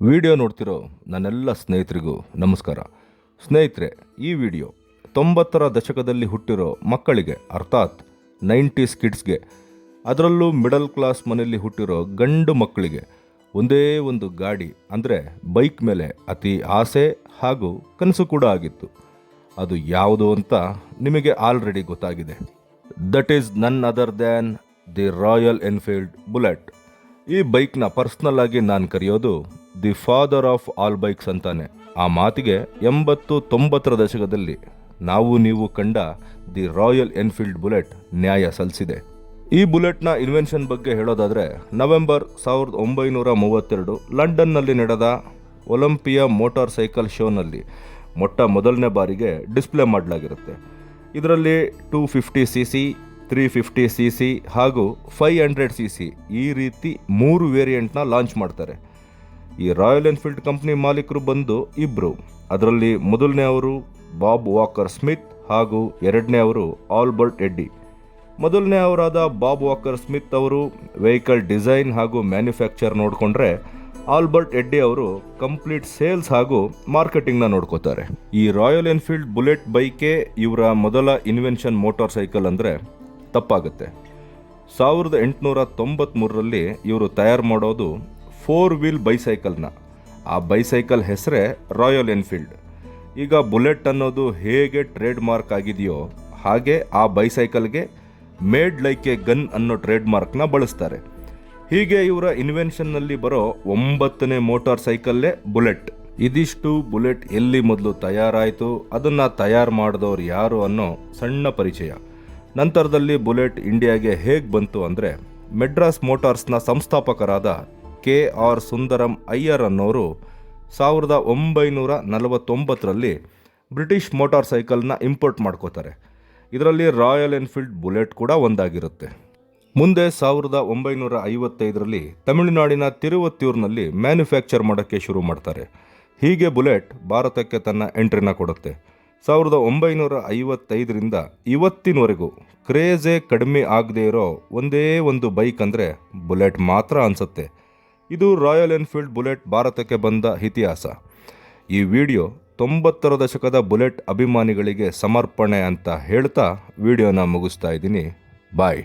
Video ನೋಡ್ತಿರೋ ನನ್ನೆಲ್ಲ ಸ್ನೇಹಿತರಿಗೂ ನಮಸ್ಕಾರ. ಸ್ನೇಹಿತರೆ, ಈ ವಿಡಿಯೋ 90ರ ದಶಕದಲ್ಲಿ ಹುಟ್ಟಿರೋ ಮಕ್ಕಳಿಗೆ, ಅರ್ಥಾತ್ 90s ಕಿಡ್ಸ್ಗೆ, ಅದರಲ್ಲೂ ಮಿಡಲ್ ಕ್ಲಾಸ್ ಮನೆಯಲ್ಲಿ ಹುಟ್ಟಿರೋ ಗಂಡು ಮಕ್ಕಳಿಗೆ ಒಂದೇ ಒಂದು ಗಾಡಿ ಅಂದರೆ ಬೈಕ್ ಮೇಲೆ ಅತಿ ಆಸೆ ಹಾಗೂ ಕನಸು ಕೂಡ ಆಗಿತ್ತು. ಅದು ಯಾವುದು ಅಂತ ನಿಮಗೆ ಆಲ್ರೆಡಿ ಗೊತ್ತಾಗಿದೆ. ದಟ್ ಈಸ್ ನನ್ other than the royal Enfield bullet. ಈ ಬೈಕ್ನ ಪರ್ಸ್ನಲ್ ಆಗಿ ನಾನು ಕರೆಯೋದು the father of all bikes ಅಂತಾನೆ. ಆ ಮಾತಿಗೆ 80-90ರ ದಶಕದಲ್ಲಿ ನಾವು ನೀವು ಕಂಡ ದಿ ರಾಯಲ್ ಎನ್ಫೀಲ್ಡ್ ಬುಲೆಟ್ ನ್ಯಾಯ ಸಲ್ಲಿಸಿದೆ. ಈ ಬುಲೆಟ್ನ ಇನ್ವೆನ್ಷನ್ ಬಗ್ಗೆ ಹೇಳೋದಾದರೆ, ನವೆಂಬರ್ 1932 ಲಂಡನ್ನಲ್ಲಿ ನಡೆದ ಒಲಿಂಪಿಯಾ ಮೋಟಾರ್ ಸೈಕಲ್ ಶೋನಲ್ಲಿ ಮೊದಲನೇ ಬಾರಿಗೆ ಡಿಸ್ಪ್ಲೇ ಮಾಡಲಾಗಿರುತ್ತೆ. ಇದರಲ್ಲಿ 250cc, 350cc ಹಾಗೂ 500cc ಈ ರೀತಿ 3 ವೇರಿಯಂಟ್ನ ಲಾಂಚ್ ಮಾಡ್ತಾರೆ. ಈ ರಾಯಲ್ ಎನ್ಫೀಲ್ಡ್ ಕಂಪ್ನಿ ಮಾಲೀಕರು ಬಂದು ಇಬ್ಬರು. ಅದರಲ್ಲಿ ಮೊದಲನೇ ಅವರು ಬಾಬ್ ವಾಕರ್ ಸ್ಮಿತ್ ಹಾಗೂ ಎರಡನೇ ಅವರು ಆಲ್ಬರ್ಟ್ ಎಡ್ಡಿ. ಮೊದಲನೇ ಅವರಾದ ಬಾಬ್ ವಾಕರ್ ಸ್ಮಿತ್ ಅವರು ವೆಹಿಕಲ್ ಡಿಸೈನ್ ಹಾಗೂ ಮ್ಯಾನುಫ್ಯಾಕ್ಚರ್ ನೋಡಿಕೊಂಡ್ರೆ, ಆಲ್ಬರ್ಟ್ ಎಡ್ಡಿ ಅವರು ಕಂಪ್ಲೀಟ್ ಸೇಲ್ಸ್ ಹಾಗೂ ಮಾರ್ಕೆಟಿಂಗ್ನ ನೋಡ್ಕೋತಾರೆ. ಈ ರಾಯಲ್ ಎನ್ಫೀಲ್ಡ್ ಬುಲೆಟ್ ಬೈಕೇ ಇವರ ಮೊದಲ ಇನ್ವೆನ್ಷನ್ ಮೋಟಾರ್ ಸೈಕಲ್ ಅಂದರೆ ತಪ್ಪಾಗುತ್ತೆ. 1893ರಲ್ಲಿ ಇವರು ತಯಾರು ಮಾಡೋದು 4 ವೀಲ್ ಬೈಸೈಕಲ್ನ. ಆ ಬೈಸೈಕಲ್ ಹೆಸರೇ ರಾಯಲ್ ಎನ್ಫೀಲ್ಡ್. ಈಗ ಬುಲೆಟ್ ಅನ್ನೋದು ಹೇಗೆ ಟ್ರೇಡ್ ಮಾರ್ಕ್ ಆಗಿದೆಯೋ ಹಾಗೆ ಆ ಬೈಸೈಕಲ್ಗೆ ಮೇಡ್ ಲೈಕ್ ಎ ಗನ್ ಅನ್ನೋ ಟ್ರೇಡ್ ಮಾರ್ಕ್ನ ಬಳಸ್ತಾರೆ. ಹೀಗೆ ಇವರ ಇನ್ವೆನ್ಷನ್ನಲ್ಲಿ ಬರೋ 9ನೇ ಮೋಟಾರ್ ಸೈಕಲ್ಲೇ ಬುಲೆಟ್. ಇದಿಷ್ಟು ಬುಲೆಟ್ ಎಲ್ಲಿ ಮೊದಲು ತಯಾರಾಯಿತು, ಅದನ್ನು ತಯಾರು ಮಾಡಿದವರು ಯಾರು ಅನ್ನೋ ಸಣ್ಣ ಪರಿಚಯ. ನಂತರದಲ್ಲಿ ಬುಲೆಟ್ ಇಂಡಿಯಾಗೆ ಹೇಗೆ ಬಂತು ಅಂದರೆ, ಮೆಡ್ರಾಸ್ ಮೋಟಾರ್ಸ್ನ ಸಂಸ್ಥಾಪಕರಾದ KR ಸುಂದರಂ ಅಯ್ಯರ್ ಅನ್ನೋರು 1949ರಲ್ಲಿ ಬ್ರಿಟಿಷ್ ಮೋಟಾರ್ ಸೈಕಲ್ನ ಇಂಪೋರ್ಟ್ ಮಾಡ್ಕೋತಾರೆ. ಇದರಲ್ಲಿ ರಾಯಲ್ ಎನ್ಫೀಲ್ಡ್ ಬುಲೆಟ್ ಕೂಡ ಒಂದಾಗಿರುತ್ತೆ. ಮುಂದೆ 1955ರಲ್ಲಿ ತಮಿಳುನಾಡಿನ ತಿರುವತ್ತೂರಿನಲ್ಲಿ ಮ್ಯಾನುಫ್ಯಾಕ್ಚರ್ ಮಾಡೋಕ್ಕೆ ಶುರು ಮಾಡ್ತಾರೆ. ಹೀಗೆ ಬುಲೆಟ್ ಭಾರತಕ್ಕೆ ತನ್ನ ಎಂಟ್ರಿನ ಕೊಡುತ್ತೆ. 1955ರಿಂದ ಇವತ್ತಿನವರೆಗೂ ಕ್ರೇಜೇ ಕಡಿಮೆ ಆಗದೇ ಇರೋ ಒಂದೇ ಒಂದು ಬೈಕ್ ಅಂದರೆ ಬುಲೆಟ್ ಮಾತ್ರ ಅನಿಸುತ್ತೆ. ಇದು ರಾಯಲ್ ಎನ್ಫೀಲ್ಡ್ ಬುಲೆಟ್ ಭಾರತಕ್ಕೆ ಬಂದ ಇತಿಹಾಸ. ಈ ವಿಡಿಯೋ 90ರ ದಶಕದ ಬುಲೆಟ್ ಅಭಿಮಾನಿಗಳಿಗೆ ಸಮರ್ಪಣೆ ಅಂತ ಹೇಳ್ತಾ ವಿಡಿಯೋನ ಮುಗಿಸ್ತಾ ಇದ್ದೀನಿ. ಬಾಯ್.